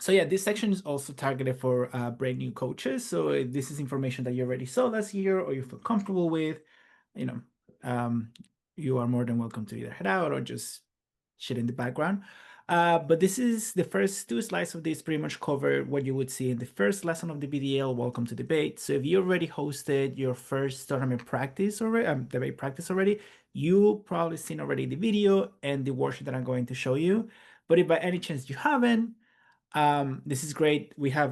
So yeah, this section is also targeted for brand new coaches. So this is information that you already saw last year or you feel comfortable with, you know, um, you are more than welcome to either head out or just shit in the background. But this is the first two slides of this pretty much cover what you would see in the first lesson of the BDL, Welcome to Debate. So if you already hosted your first tournament practice already, debate practice already, you probably seen already the video and the worksheet that I'm going to show you. But if by any chance you haven't, this is great. We have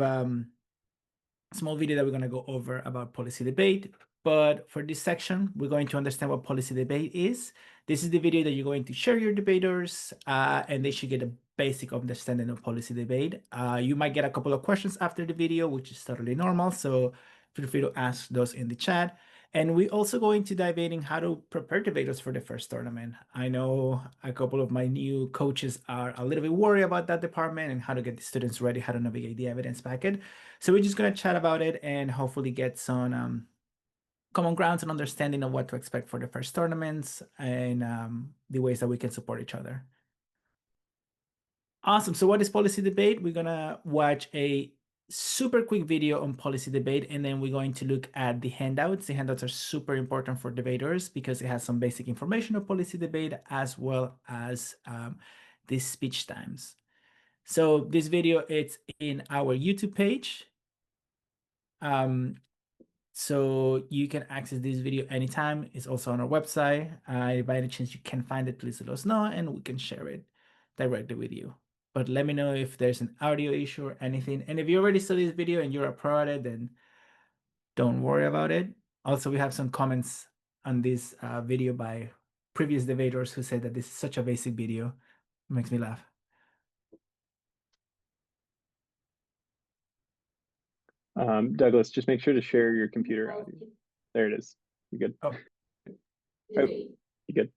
small video that we're going to go over about policy debate. But for this section, we're going to understand what policy debate is. This is the video that you're going to share your debaters, and they should get a basic understanding of policy debate. You might get a couple of questions after the video, which is totally normal. So feel free to ask those in the chat. And we're also going to dive in how to prepare debaters for the first tournament. I know a couple of my new coaches are a little bit worried about that department and how to get the students ready, how to navigate the evidence packet. So we're just going to chat about it and hopefully get some common grounds and understanding of what to expect for the first tournaments and the ways that we can support each other. Awesome. So what is policy debate? We're going to watch a super quick video on policy debate, and then we're going to look at the handouts. The handouts are super important for debaters because it has some basic information of policy debate as well as the speech times. So this video, it's in our YouTube page. So you can access this video anytime. It's also on our website. If by any chance you can find it, please let us know and we can share it directly with you. But let me know if there's an audio issue or anything. And if you already saw this video and you're a pro at it, then don't worry about it. Also, we have some comments on this video by previous debaters who said that this is such a basic video. It makes me laugh. Douglas, just make sure to share your computer audio. There it is. You're good. Oh. Debate. You're good.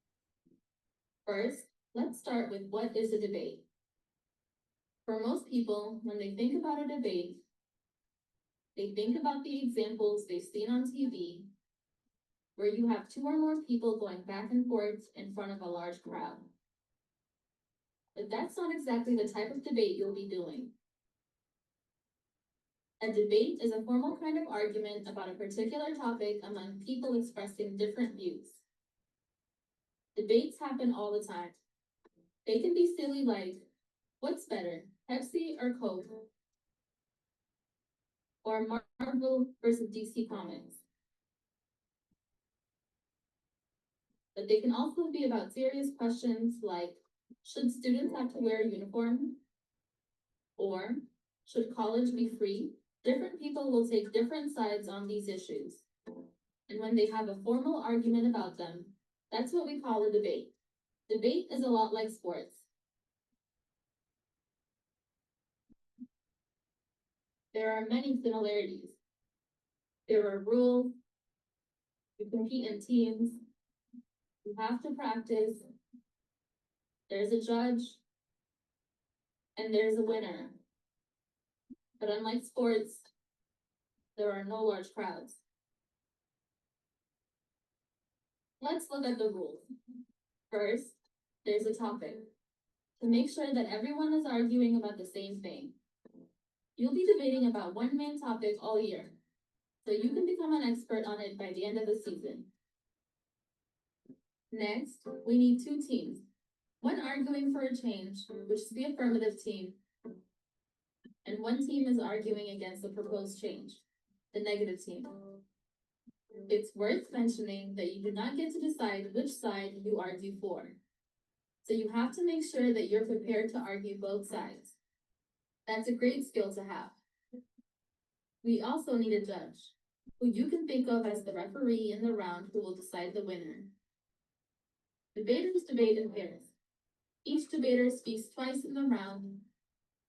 First, let's start with what is a debate. For most people, when they think about a debate, they think about the examples they've seen on TV, where you have two or more people going back and forth in front of a large crowd. But that's not exactly the type of debate you'll be doing. A debate is a formal kind of argument about a particular topic among people expressing different views. Debates happen all the time. They can be silly like, what's better, Pepsi or Coke? Or Marvel versus DC Comics. But they can also be about serious questions like, should students have to wear a uniform? Or, should college be free? Different people will take different sides on these issues. And when they have a formal argument about them, that's what we call a debate. Debate is a lot like sports. There are many similarities. There are rules. You compete in teams. You have to practice. There's a judge. And there's a winner. But unlike sports, there are no large crowds. Let's look at the rules. First, there's a topic. To make sure that everyone is arguing about the same thing. You'll be debating about one main topic all year, so you can become an expert on it by the end of the season. Next, we need two teams. One arguing for a change, which is the affirmative team, and one team is arguing against the proposed change, the negative team. It's worth mentioning that you do not get to decide which side you argue for. So you have to make sure that you're prepared to argue both sides. That's a great skill to have. We also need a judge, who you can think of as the referee in the round who will decide the winner. Debaters debate in pairs. Each debater speaks twice in the round,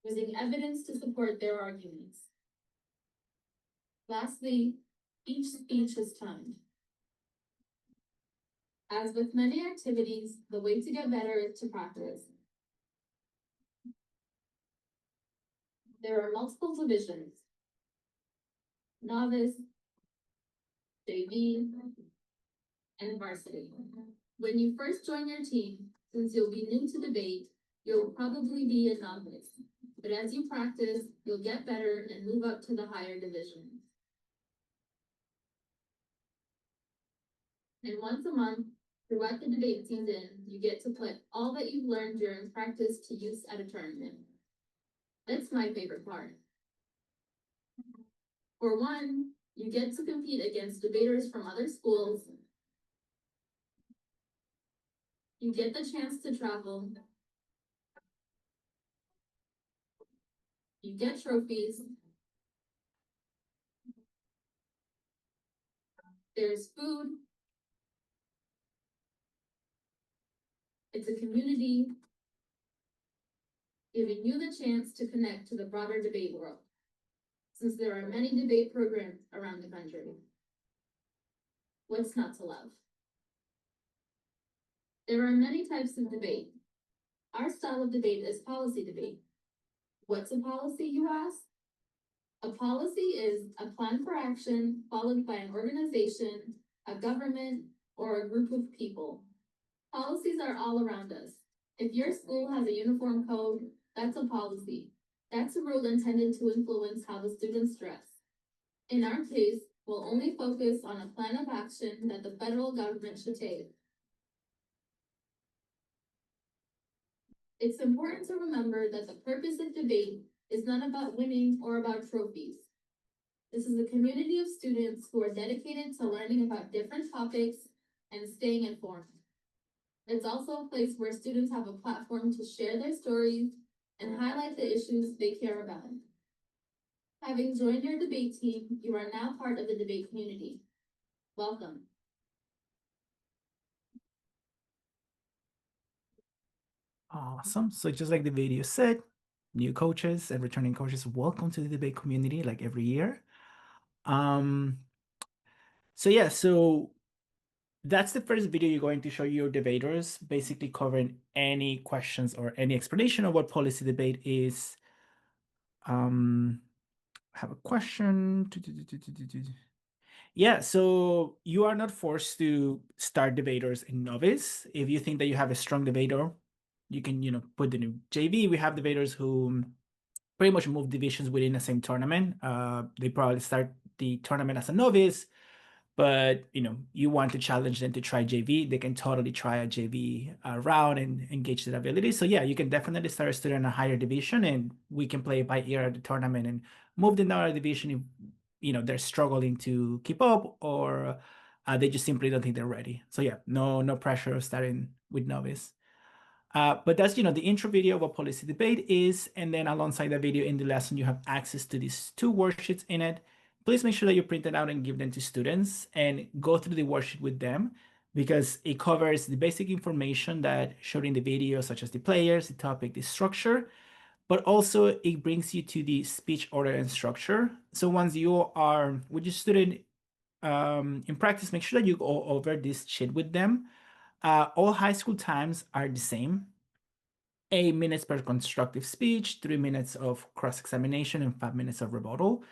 using evidence to support their arguments. Lastly, each speech is timed. As with many activities, the way to get better is to practice. There are multiple divisions: novice, JV, and varsity. When you first join your team, since you'll be new to debate, you'll probably be a novice. but as you practice, you'll get better and move up to the higher divisions. And once a month, throughout the debate season, you get to put all that you've learned during practice to use at a tournament. That's my favorite part. For one, you get to compete against debaters from other schools. You get the chance to travel. You get trophies. There's food. It's a community, giving you the chance to connect to the broader debate world, since there are many debate programs around the country. What's not to love? There are many types of debate. Our style of debate is policy debate. What's a policy, you ask? A policy is a plan for action followed by an organization, a government, or a group of people. Policies are all around us. If your school has a uniform code, that's a policy. That's a rule intended to influence how the students dress. In our case, we'll only focus on a plan of action that the federal government should take. It's important to remember that the purpose of debate is not about winning or about trophies. This is a community of students who are dedicated to learning about different topics and staying informed. It's also a place where students have a platform to share their stories and highlight the issues they care about. Having joined your debate team, you are now part of the debate community. Welcome. Awesome. So just like the video said, new coaches and returning coaches, welcome to the debate community like every year. So yeah, so that's the first video you're going to show your debaters, basically covering any questions or any explanation of what policy debate is. I have a question. Yeah, so you are not forced to start debaters in novice. If you think that you have a strong debater, you can, put the new JV. We have debaters who pretty much move divisions within the same tournament. They probably start the tournament as a novice, but you want to challenge them to try JV. They can totally try a JV round and engage their ability. So yeah, you can definitely start a student in a higher division, and we can play by ear at the tournament and move them down a division if they're struggling to keep up, or they just simply don't think they're ready. So yeah, no pressure of starting with novice. But that's, the intro video of what policy debate is. And then alongside the video in the lesson, you have access to these two worksheets in it. Please make sure that you print it out and give them to students and go through the worksheet with them, because it covers the basic information that showed in the video, such as the players, the topic, the structure, but also it brings you to the speech order and structure. So once you are with your student in practice, make sure that you go over this sheet with them. All high school times are the same. 8 minutes per constructive speech, 3 minutes of cross-examination, and 5 minutes of rebuttal.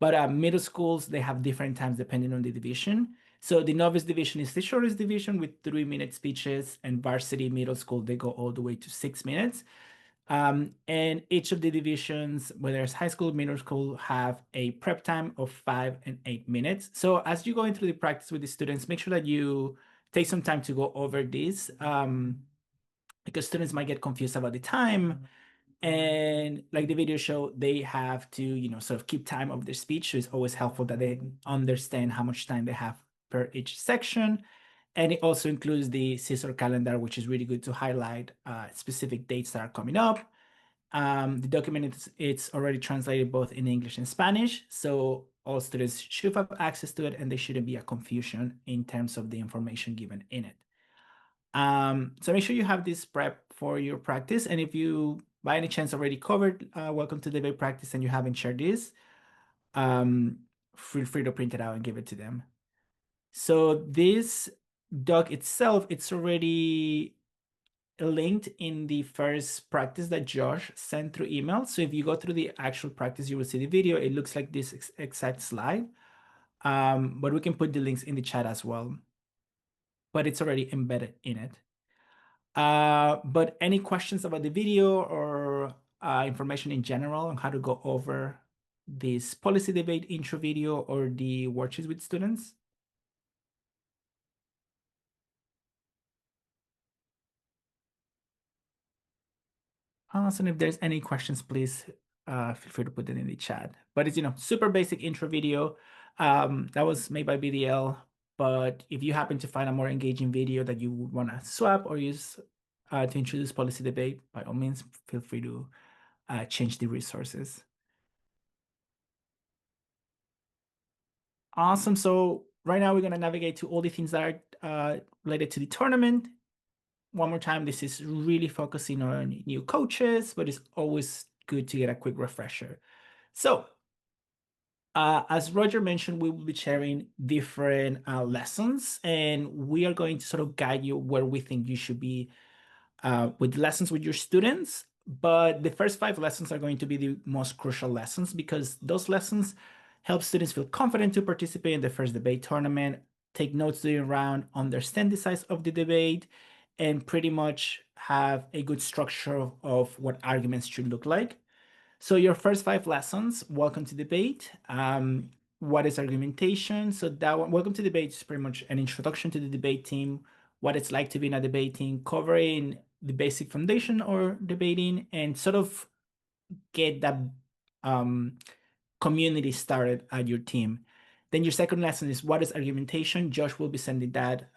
But middle schools, they have different times depending on the division. So the novice division is the shortest division with 3-minute speeches, and varsity middle school, they go all the way to 6 minutes. And each of the divisions, whether it's high school, middle school, have a prep time of 5 and 8 minutes. So as you're going through the practice with the students, make sure that you take some time to go over this, because students might get confused about the time. And like the video show, they have to, sort of keep time of their speech. So it's always helpful that they understand how much time they have per each section. And it also includes the scissor calendar, which is really good to highlight specific dates that are coming up. The document, it's already translated both in English and Spanish. So all students should have access to it, and there shouldn't be a confusion in terms of the information given in it. So make sure you have this prep for your practice. And if you, by any chance, already covered Welcome to Debate Practice and you haven't shared this, feel free to print it out and give it to them. So this doc itself, it's already linked in the first practice that Josh sent through email. So if you go through the actual practice, you will see the video. It looks like this exact slide. But we can put the links in the chat as well. But it's already embedded in it. But any questions about the video or information in general on how to go over this policy debate intro video or the worksheets with students? Awesome. If there's any questions, please feel free to put it in the chat. But it's, super basic intro video. That was made by BDL. But if you happen to find a more engaging video that you would want to swap or use to introduce policy debate, by all means, feel free to change the resources. Awesome. So right now we're going to navigate to all the things that are related to the tournament. One more time, this is really focusing on new coaches, but it's always good to get a quick refresher. So as Roger mentioned, we will be sharing different lessons, and we are going to sort of guide you where we think you should be with lessons with your students. But the first 5 lessons are going to be the most crucial lessons because those lessons help students feel confident to participate in the first debate tournament, take notes during round, understand the size of the debate, and pretty much have a good structure of what arguments should look like. So your first 5 lessons, welcome to debate. What is argumentation? So that one, welcome to debate is pretty much an introduction to the debate team, what it's like to be in a debate team, covering the basic foundation or debating, and sort of get that community started at your team. Then your second lesson is what is argumentation? Josh will be sending that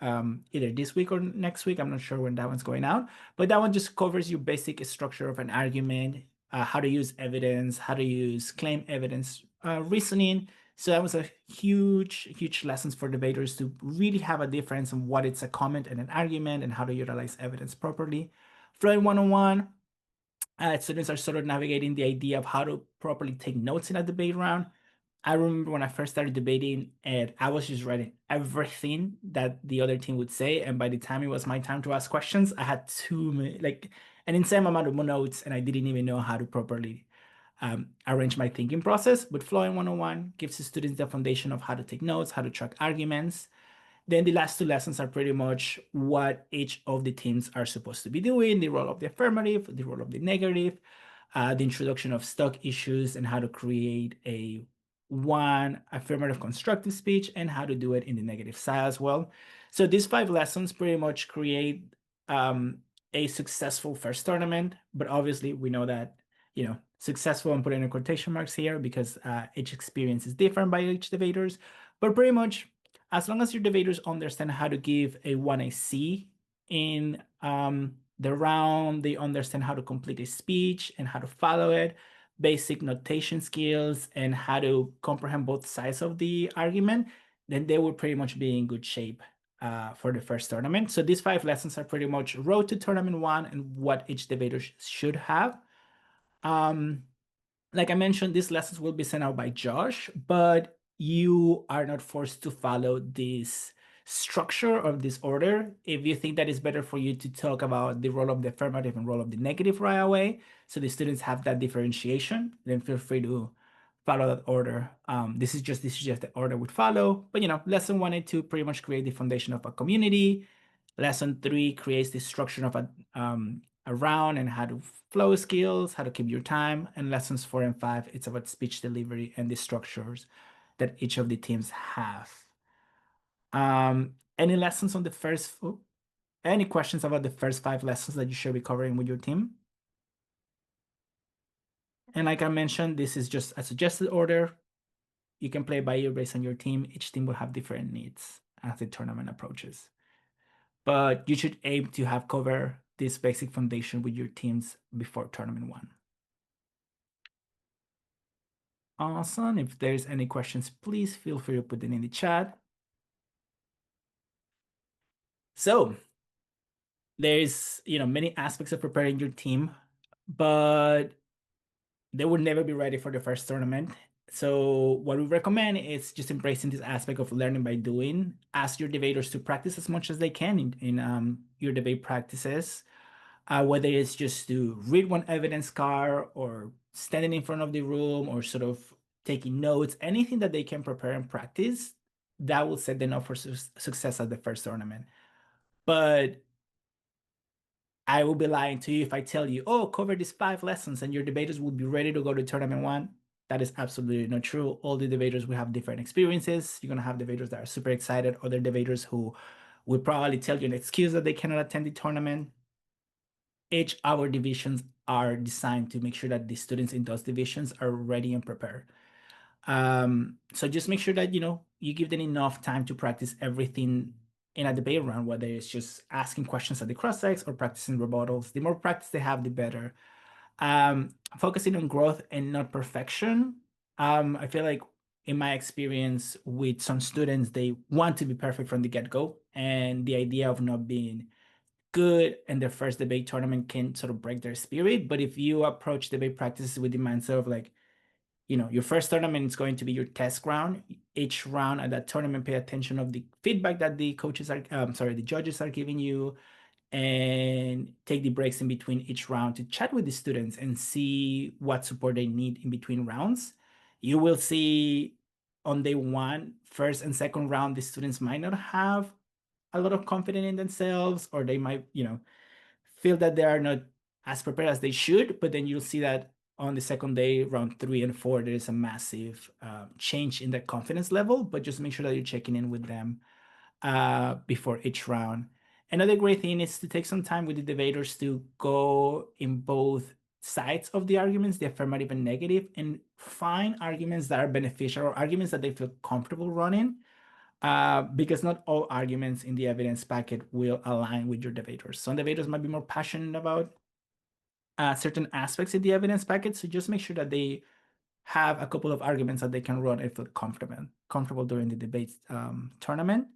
either this week or next week. I'm not sure when that one's going out, but that one just covers your basic structure of an argument, how to use evidence, how to use claim evidence reasoning. So that was a huge lessons for debaters to really have a difference on what it's a comment and an argument and how to utilize evidence properly. Flowing 101, students are sort of navigating the idea of how to properly take notes in a debate round. I remember when I first started debating, and I was just writing everything that the other team would say. And by the time it was my time to ask questions, I had too many, like an insane amount of notes, and I didn't even know how to properly arrange my thinking process. But Flowing 101 gives the students the foundation of how to take notes, how to track arguments. Then the last 2 lessons are pretty much what each of the teams are supposed to be doing, the role of the affirmative, the role of the negative, the introduction of stock issues and how to create a one affirmative constructive speech and how to do it in the negative side as well. So these 5 lessons pretty much create a successful first tournament, but obviously we know that, successful, I'm putting in quotation marks here because each experience is different by each debaters, but pretty much as long as your debaters understand how to give a 1AC in the round, they understand how to complete a speech and how to follow it, basic notation skills, and how to comprehend both sides of the argument, then they will pretty much be in good shape for the first tournament. So these 5 lessons are pretty much road to tournament 1 and what each debater should have. Like I mentioned, these lessons will be sent out by Josh, but you are not forced to follow this structure of this order. If you think that it's better for you to talk about the role of the affirmative and role of the negative right away, so the students have that differentiation, then feel free to follow that order. This is just the order we follow. But lesson 1 and 2 pretty much create the foundation of a community. Lesson 3 creates the structure of a round and how to flow skills, how to keep your time. And lessons 4 and 5, it's about speech delivery and the structures that each of the teams have. Any lessons on the first, any questions about the first 5 lessons that you should be covering with your team? And like I mentioned, this is just a suggested order. You can play by ear based on your team. Each team will have different needs as the tournament approaches. But you should aim to have covered this basic foundation with your teams before tournament 1. Awesome. If there's any questions, please feel free to put them in the chat. So there's, many aspects of preparing your team, but they will never be ready for the first tournament. So what we recommend is just embracing this aspect of learning by doing. Ask your debaters to practice as much as they can in your debate practices. Whether it's just to read one evidence card or standing in front of the room or sort of taking notes, anything that they can prepare and practice, that will set them up for success at the first tournament. But I will be lying to you if I tell you, oh, cover these 5 lessons and your debaters will be ready to go to tournament 1. That is absolutely not true. All the debaters will have different experiences. You're going to have debaters that are super excited, other debaters who will probably tell you an excuse that they cannot attend the tournament. Each our divisions are designed to make sure that the students in those divisions are ready and prepared. So just make sure that you give them enough time to practice everything in a debate round, whether it's just asking questions at the cross sects or practicing rebuttals. The more practice they have, the better. Focusing on growth and not perfection. I feel like in my experience with some students, they want to be perfect from the get-go, and the idea of not being good in their first debate tournament can sort of break their spirit. But if you approach debate practices with the mindset of like, your first tournament is going to be your test round. Each round at that tournament, pay attention of the feedback that the the judges are giving you, and take the breaks in between each round to chat with the students and see what support they need in between rounds. You will see on day 1, first and second round, the students might not have a lot of confidence in themselves, or they might, feel that they are not as prepared as they should. But then you'll see that on the second day, round 3 and 4, there is a massive change in their confidence level. But just make sure that you're checking in with them before each round. Another great thing is to take some time with the debaters to go in both sides of the arguments, the affirmative and negative, and find arguments that are beneficial or arguments that they feel comfortable running. Because not all arguments in the evidence packet will align with your debaters. Some debaters might be more passionate about certain aspects in the evidence packet, so just make sure that they have a couple of arguments that they can run and feel comfortable during the debate tournament.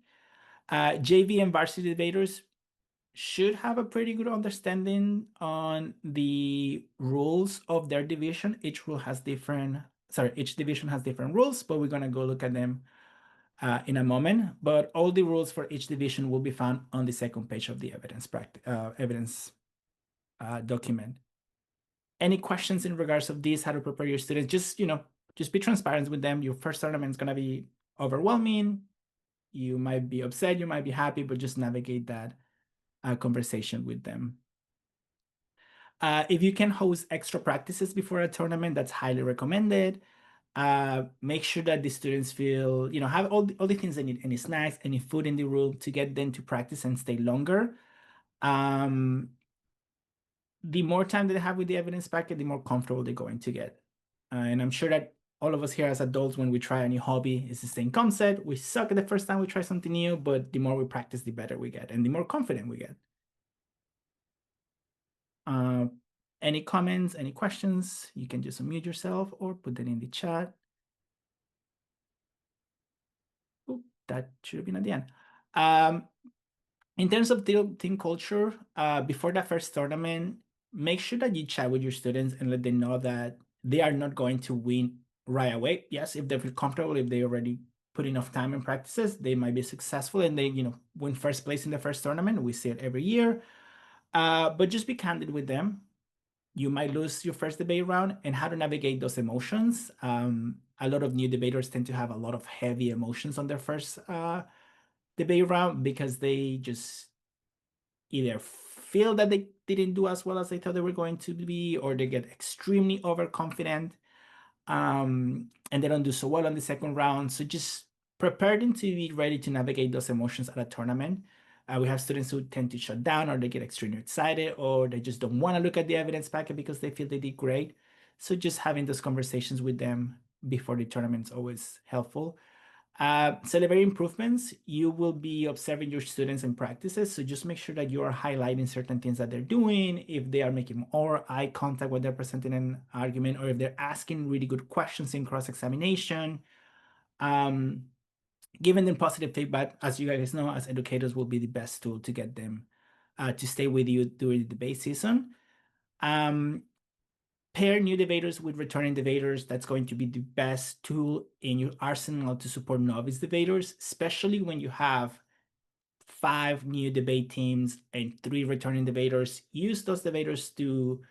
JV and varsity debaters should have a pretty good understanding on the rules of their division. Each division has different rules, but we're gonna go look at them in a moment. But all the rules for each division will be found on the second page of the evidence document. Any questions in regards of this, how to prepare your students? Just be transparent with them. Your first tournament is gonna be overwhelming. You might be upset, you might be happy, but just navigate that conversation with them. If you can host extra practices before a tournament, that's highly recommended. Make sure that the students feel, have all the things they need, any snacks, any food in the room to get them to practice and stay longer. The more time they have with the evidence packet, the more comfortable they're going to get. And I'm sure that all of us here as adults, when we try a new hobby, it's the same concept. We suck at the first time we try something new, but the more we practice, the better we get and the more confident we get. Any comments, any questions? You can just unmute yourself or put that in the chat. Oh, that should have been at the end. In terms of team culture, before that first tournament, make sure that you chat with your students and let them know that they are not going to win right away. Yes, if they feel comfortable, if they already put enough time in practices, they might be successful and they, win first place in the first tournament. We see it every year. But just be candid with them. You might lose your first debate round, and how to navigate those emotions. A lot of new debaters tend to have a lot of heavy emotions on their first debate round because they just either feel that they didn't do as well as they thought they were going to be, or they get extremely overconfident and they don't do so well on the second round. So just prepare them to be ready to navigate those emotions at a tournament. We have students who tend to shut down, or they get extremely excited, or they just don't want to look at the evidence packet because they feel they did great. So just having those conversations with them before the tournament is always helpful. Celebrate improvements. You will be observing your students in practices, so just make sure that you are highlighting certain things that they're doing, if they are making more eye contact when they're presenting an argument, or if they're asking really good questions in cross-examination. Giving them positive feedback, as you guys know, as educators, will be the best tool to get them to stay with you during the debate season. Pair new debaters with returning debaters. That's going to be the best tool in your arsenal to support novice debaters, especially when you have 5 new debate teams and 3 returning debaters. Use those debaters to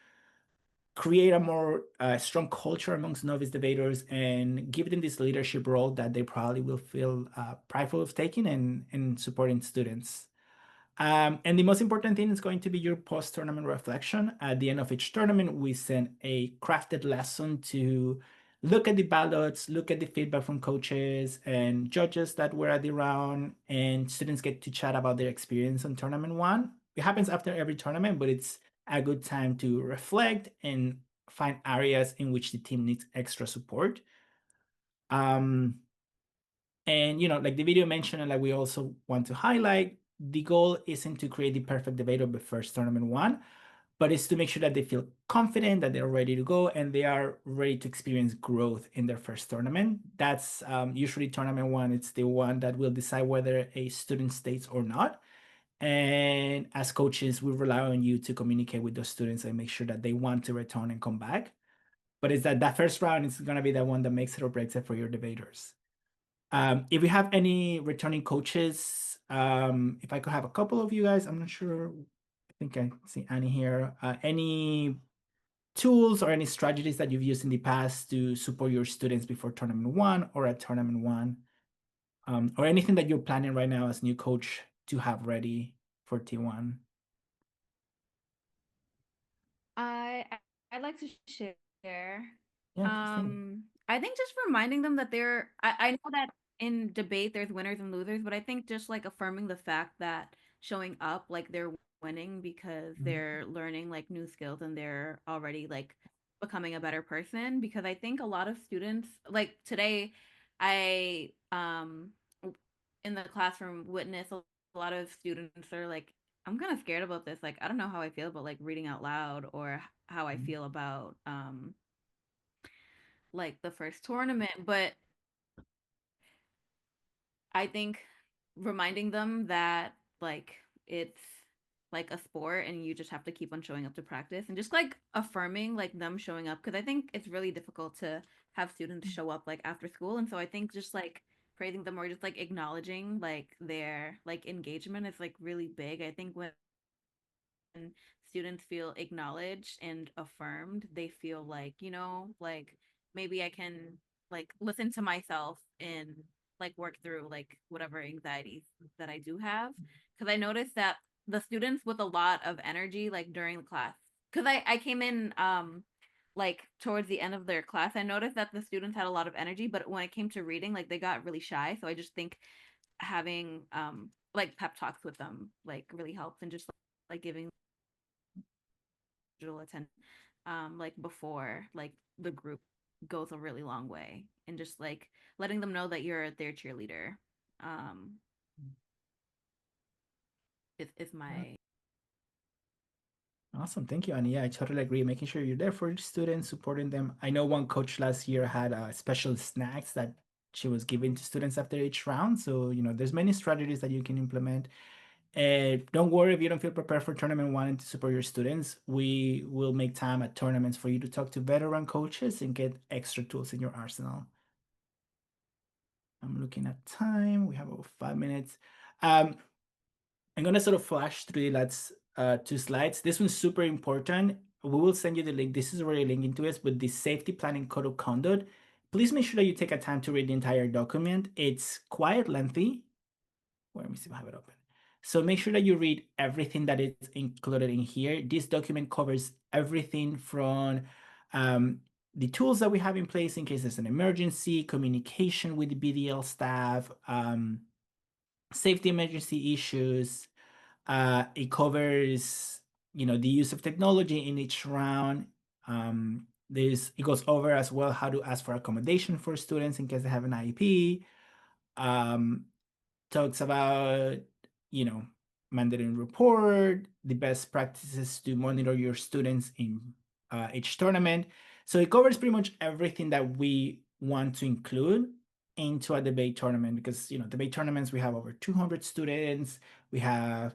create a more strong culture amongst novice debaters and give them this leadership role that they probably will feel prideful of taking and supporting students. And the most important thing is going to be your post-tournament reflection. At the end of each tournament, we send a crafted lesson to look at the ballots, look at the feedback from coaches and judges that were at the round, and students get to chat about their experience on tournament one. It happens after every tournament, but it's a good time to reflect and find areas in which the team needs extra support. And like the video mentioned, and like we also want to highlight, the goal isn't to create the perfect debater the first tournament one, but it's to make sure that they feel confident, that they're ready to go, and they are ready to experience growth in their first tournament. That's usually tournament one. It's the one that will decide whether a student stays or not. And as coaches, we rely on you to communicate with those students and make sure that they want to return and come back. But it's that first round is going to be the one that makes it or breaks it for your debaters. If we have any returning coaches, if I could have a couple of you guys, I'm not sure. I think I see Annie here. Any tools or any strategies that you've used in the past to support your students before tournament one or at tournament one, or anything that you're planning right now as new coach to have ready for T1? I I'd like to share. Yeah, Christine. I think just reminding them that I know that in debate there's winners and losers, but I think just like affirming the fact that showing up like they're winning because Mhm. they're learning like new skills and they're already like becoming a better person, because I think a lot of students like today I in the classroom witness a lot of students are like, I'm kind of scared about this. Like, I don't know how I feel about like reading out loud, or how I feel about like the first tournament. But I think reminding them that like it's like a sport and you just have to keep on showing up to practice, and just like affirming like them showing up, because I think it's really difficult to have students show up like after school. And so I think just like praising them or just like acknowledging like their like engagement is like really big. I think when students feel acknowledged and affirmed, they feel like, like maybe I can like listen to myself and like work through like whatever anxieties that I do have. Because I noticed that the students with a lot of energy, like during the class, because I came in like towards the end of their class, I noticed that the students had a lot of energy, but when it came to reading, like they got really shy. So I just think having like pep talks with them like really helps, and just like giving digital attention like before like the group goes a really long way, and just like letting them know that you're their cheerleader um is my Awesome. Thank you, Annie. Yeah, I totally agree. Making sure you're there for your students, supporting them. I know one coach last year had special snacks that she was giving to students after each round. So, there's many strategies that you can implement. And don't worry if you don't feel prepared for tournament one and to support your students. We will make time at tournaments for you to talk to veteran coaches and get extra tools in your arsenal. I'm looking at time. We have about 5 minutes. I'm gonna sort of flash through the last two slides. This one's super important. We will send you the link. This is already linked into it, but the safety planning code of conduct. Please make sure that you take a time to read the entire document. It's quite lengthy. Let me see if I have it open. So make sure that you read everything that is included in here. This document covers everything from the tools that we have in place in case there's an emergency, communication with the BDL staff, safety emergency issues. It covers, the use of technology in each round. It goes over as well how to ask for accommodation for students in case they have an IEP. Talks about, you know, mandating report, the best practices to monitor your students in each tournament. So it covers pretty much everything that we want to include into a debate tournament, because debate tournaments, we have over 200 students, we have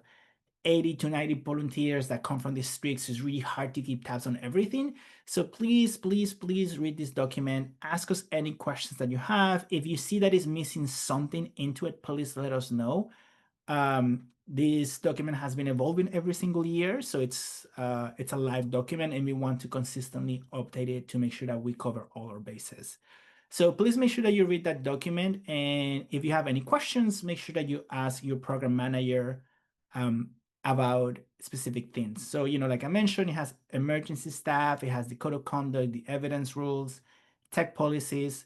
80 to 90 volunteers that come from districts. So it's really hard to keep tabs on everything. So please, please, please read this document. Ask us any questions that you have. If you see that is missing something into it, please let us know. This document has been evolving every single year, so it's a live document, and we want to consistently update it to make sure that we cover all our bases. So please make sure that you read that document, and if you have any questions, make sure that you ask your program manager about specific things. So, like I mentioned, it has emergency staff, it has the code of conduct, the evidence rules, tech policies.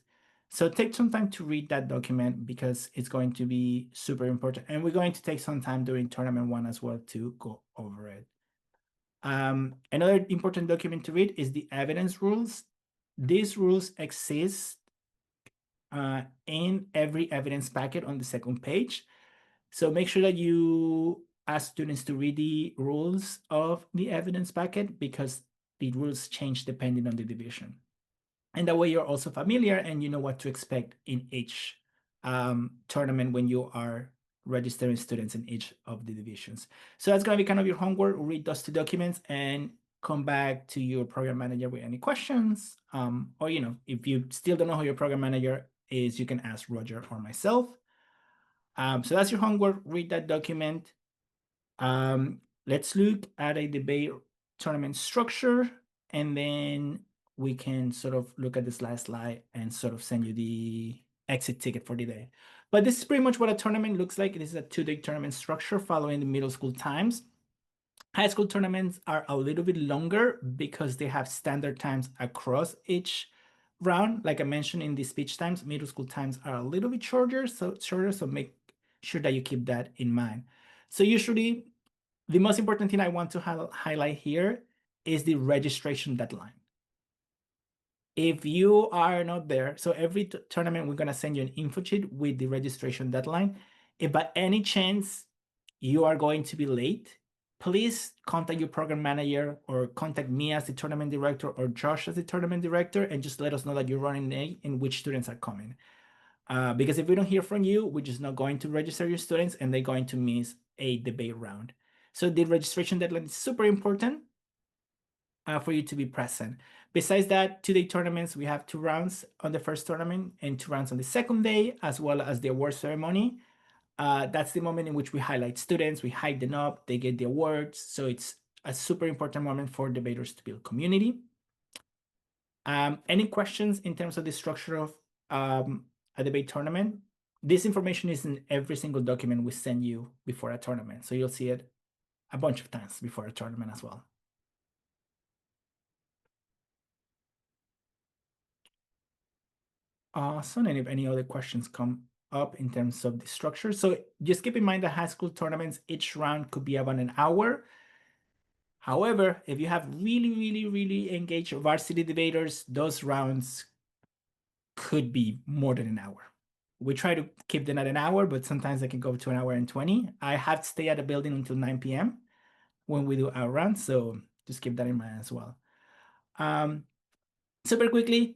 So take some time to read that document because it's going to be super important. And we're going to take some time during tournament 1 as well to go over it. Another important document to read is the evidence rules. These rules exist in every evidence packet on the second page. So make sure that you ask students to read the rules of the evidence packet because the rules change depending on the division. And that way you're also familiar and you know what to expect in each tournament when you are registering students in each of the divisions. So that's going to be kind of your homework. Read those 2 documents and come back to your program manager with any questions. Or, if you still don't know who your program manager is, you can ask Roger or myself. So that's your homework. Read that document. Let's look at a debate tournament structure, and then we can sort of look at this last slide and sort of send you the exit ticket for the day. But this is pretty much what a tournament looks like. This is a 2-day tournament structure following the middle school times. High school tournaments are a little bit longer because they have standard times across each round. Like I mentioned in the speech times, middle school times are a little bit shorter, so make sure that you keep that in mind. So usually the most important thing I want to highlight here is the registration deadline. If you are not there, so every tournament, we're going to send you an info sheet with the registration deadline. If by any chance you are going to be late, please contact your program manager or contact me as the tournament director or Josh as the tournament director and just let us know that you're running late and which students are coming. Because if we don't hear from you, we're just not going to register your students and they're going to miss a debate round. So the registration deadline is super important for you to be present. Besides that, 2-day tournaments, we have 2 rounds on the first tournament and 2 rounds on the second day, as well as the award ceremony. That's the moment in which we highlight students, we hype them up, they get the awards. So it's a super important moment for debaters to build community. Any questions in terms of the structure of a debate tournament? This information is in every single document we send you before a tournament. So you'll see it a bunch of times before a tournament as well. Awesome. And if any other questions come up in terms of the structure. So just keep in mind that high school tournaments, each round could be about an hour. However, if you have really engaged varsity debaters, those rounds could be more than an hour. We try to keep them at an hour, but sometimes they can go to an hour and 20. I have to stay at the building until 9 p.m. when we do our rounds, so just keep that in mind as well. Super quickly,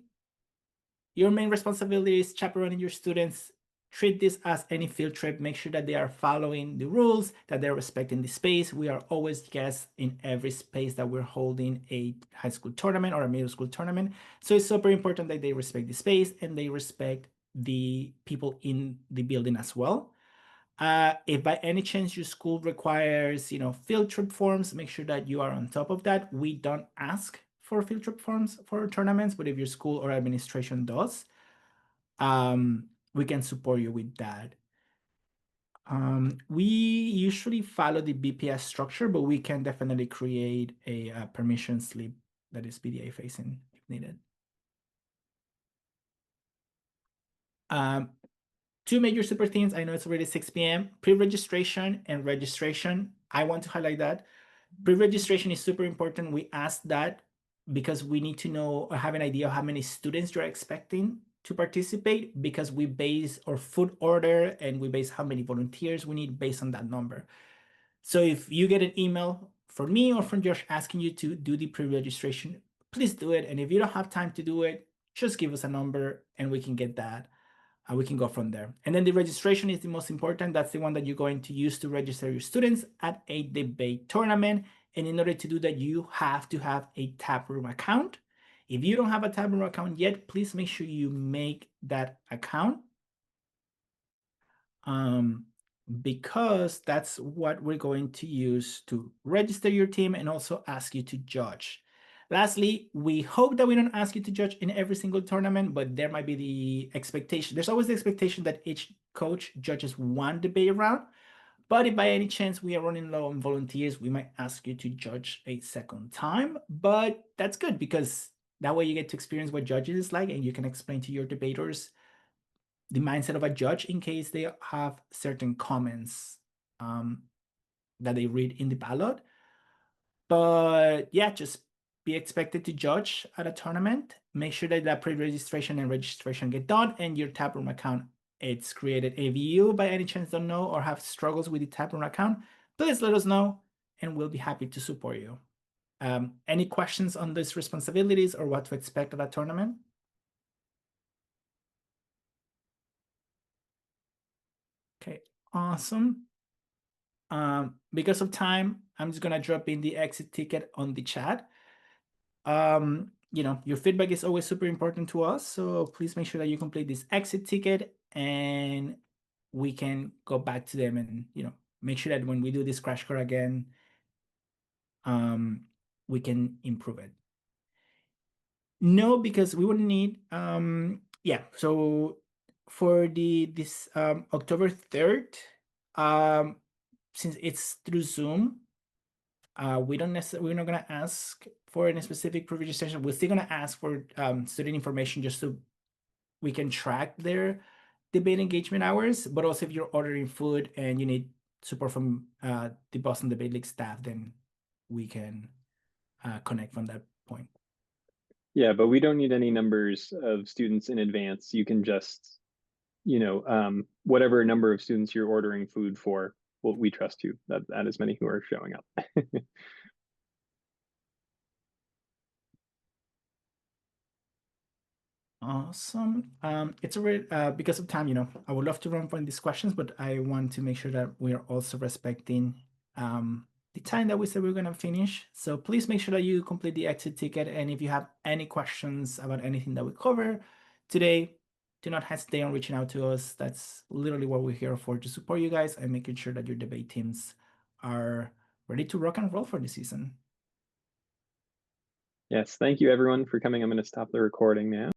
your main responsibility is chaperoning your students. Treat this as any field trip. Make sure that they are following the rules, that they're respecting the space. We are always guests in every space that we're holding a high school tournament or a middle school tournament. So it's super important that they respect the space and they respect the people in the building as well. If by any chance your school requires, field trip forms, make sure that you are on top of that. We don't ask for field trip forms for tournaments, but if your school or administration does, we can support you with that. We usually follow the BPS structure, but we can definitely create a permission slip that is PDA facing if needed. 2 major super themes. I know it's already 6 p.m. Pre-registration and registration. I want to highlight that. Pre-registration is super important. We ask that because we need to know or have an idea of how many students you're expecting to participate, because we base our food order and we base how many volunteers we need based on that number. So if you get an email from me or from Josh asking you to do the pre-registration, please do it. And if you don't have time to do it, just give us a number and we can get that. We can go from there. And then the registration is the most important. That's the one that you're going to use to register your students at a debate tournament. And in order to do that, you have to have a Taproom account. If you don't have a Taproom account yet, please make sure you make that account. Because that's what we're going to use to register your team and also ask you to judge. Lastly, we hope that we don't ask you to judge in every single tournament, but there might be the expectation. There's always the expectation that each coach judges 1 debate round. But if by any chance we are running low on volunteers, we might ask you to judge a second time. But that's good because that way you get to experience what judging is like and you can explain to your debaters the mindset of a judge in case they have certain comments that they read in the ballot. But yeah, just be expected to judge at a tournament. Make sure that pre-registration and registration get done and your taproom account it's created. If you by any chance don't know or have struggles with the taproom account, please let us know and we'll be happy to support you. Any questions on these responsibilities or what to expect at a tournament? Okay, awesome. Because of time, I'm just gonna drop in the exit ticket on the chat. Your feedback is always super important to us, so please make sure that you complete this exit ticket and we can go back to them and make sure that when we do this crash course again, we can improve it. No, because we would need so for this October 3rd, since it's through Zoom, we're not gonna ask for any specific pre-registration. We're still gonna ask for student information just so we can track their debate engagement hours. But also if you're ordering food and you need support from the Boston Debate League staff, then we can connect from that point. Yeah, but we don't need any numbers of students in advance. You can just, whatever number of students you're ordering food for, well, we trust you that is many who are showing up. Awesome. It's because of time, I would love to run from these questions, but I want to make sure that we are also respecting the time that we said we are going to finish. So please make sure that you complete the exit ticket. And if you have any questions about anything that we cover today, do not hesitate on reaching out to us. That's literally what we're here for, to support you guys and making sure that your debate teams are ready to rock and roll for the season. Yes, thank you everyone for coming. I'm going to stop the recording now.